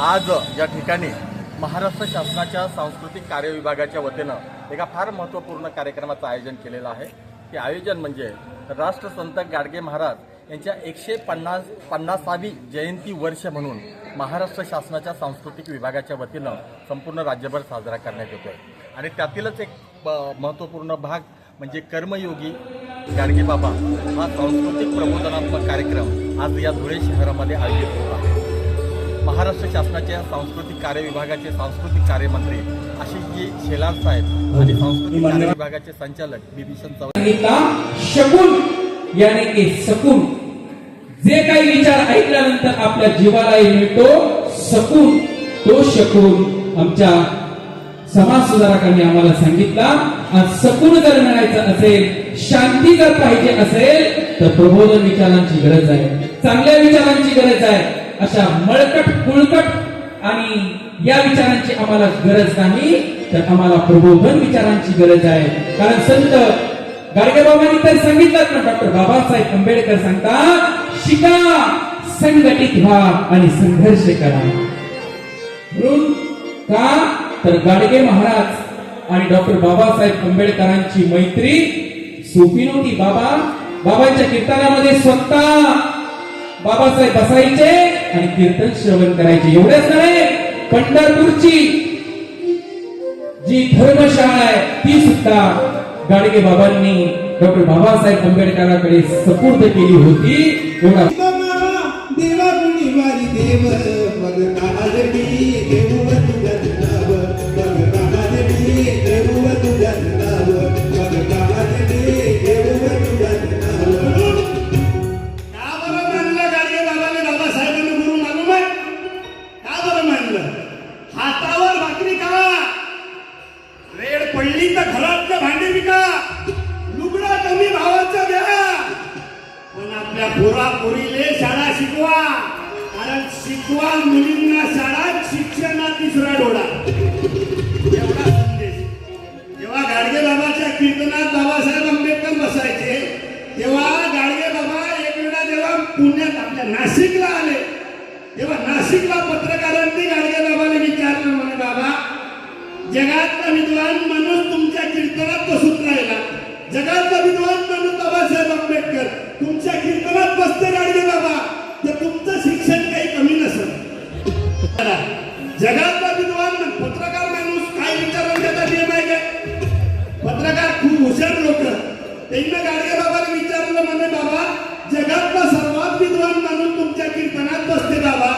आज या ठिकाणी महाराष्ट्र शासनाच्या सांस्कृतिक कार्य विभागाच्या वतीनं एका फार महत्त्वपूर्ण कार्यक्रमाचं आयोजन केलेलं आहे। ते आयोजन म्हणजे राष्ट्रसंत गाडगे महाराज यांच्या 150वी जयंती वर्ष म्हणून महाराष्ट्र शासनाच्या सांस्कृतिक विभागाच्या वतीनं संपूर्ण राज्यभर साजरा करण्यात येतोय। आणि त्यातीलच एक महत्त्वपूर्ण भाग म्हणजे कर्मयोगी गाडगे बाबा हा सांस्कृतिक प्रबोधनात्मक कार्यक्रम आज या धुळे शहरामध्ये आयोजित होत आहे। महाराष्ट्र शासनाच्या सांस्कृतिक कार्य विभागाचे सांस्कृतिक कार्यमंत्री आशिषजी शेलार साहेब आणि सांस्कृतिक कार्य विभागाचे संचालक बिभीषण चव्हाण शकून यानी की सकून जे काही विचार ऐकल्यानंतर आपल्या जीवालाही मिळतो सकून, तो शकून आमच्या समाज सुधारकांनी आम्हाला सांगितला। आज सकून जर मिळायचं असेल, शांती जर पाहिजे असेल तर प्रबोधन विचारांची गरज आहे, चांगल्या विचारांची गरज आहे। अशा मळकट कुळकट आणि या विचारांची आम्हाला गरज नाही, तर आम्हाला प्रबोधन विचारांची गरज आहे। कारण संत गाडगे बाबांनी तर सांगितलं ना, डॉक्टर बाबासाहेब आंबेडकर सांगतात शिका, संघटित व्हा आणि संघर्ष करा। म्हणून का तर गाडगे महाराज आणि डॉक्टर बाबासाहेब आंबेडकरांची मैत्री सोपी नव्हती। बाबांच्या कीर्तनामध्ये स्वतः बाबासाहेब बसायचे आणि कीर्तन श्रवण करायचे। एवढंच नाही, पंढरपूरची जी धर्मशाळा आहे ती सुद्धा गाडगे बाबांनी डॉक्टर बाबासाहेब आंबेडकरांकडे सुपूर्द केली होती। एवढा देवा गुणीवारी देव बघणारी देव तुझं नाव बघणारी देव तुझं नाव बघणारी देव तुझं नाव। का बरं मानलं गाडगे बाबाने बाबासाहेबांना गुरु मानू नये? का बरं मानलं? हातावर भाकरी खा, रेड पडली तर घरातलं भांडी विका, लुगडा कमी भावाचं द्या, पण आपल्या पोरा पोरीले शाळा शिकवा। कारण शिकवा मुलींना शाळा, शिक्षणात तिसरा डोळा, एवढा संदेश। जेव्हा गाडगे बाबाच्या कीर्तनात बाबासाहेब आंबेडकर बसायचे तेव्हा गाडगे बाबा एक वेळा जेव्हा पुण्यात आपल्या नाशिकला आले तेव्हा नाशिकला पत्रकारांनी गाडगे बाबाला विचारलं, म्हणे बाबा जगातला विद्वान माणूस तुमच्या कीर्तनात बसून राहिला, जगातला विद्वान माणूस बाबासाहेब आंबेडकर तुमच्या कीर्तनात बसते गाडगे बाबा, तर तुमचं शिक्षण काही कमी नसेल। जगातला विद्वान पत्रकार माणूस काय विचारून त्याचा नियम आहे काय? पत्रकार खूप हुशार लोक, त्यांना गाडगे बाबाला विचारलं, म्हणे बाबा जगातला सर्वात विद्वान माणूस तुमच्या कीर्तनात बसते बाबा,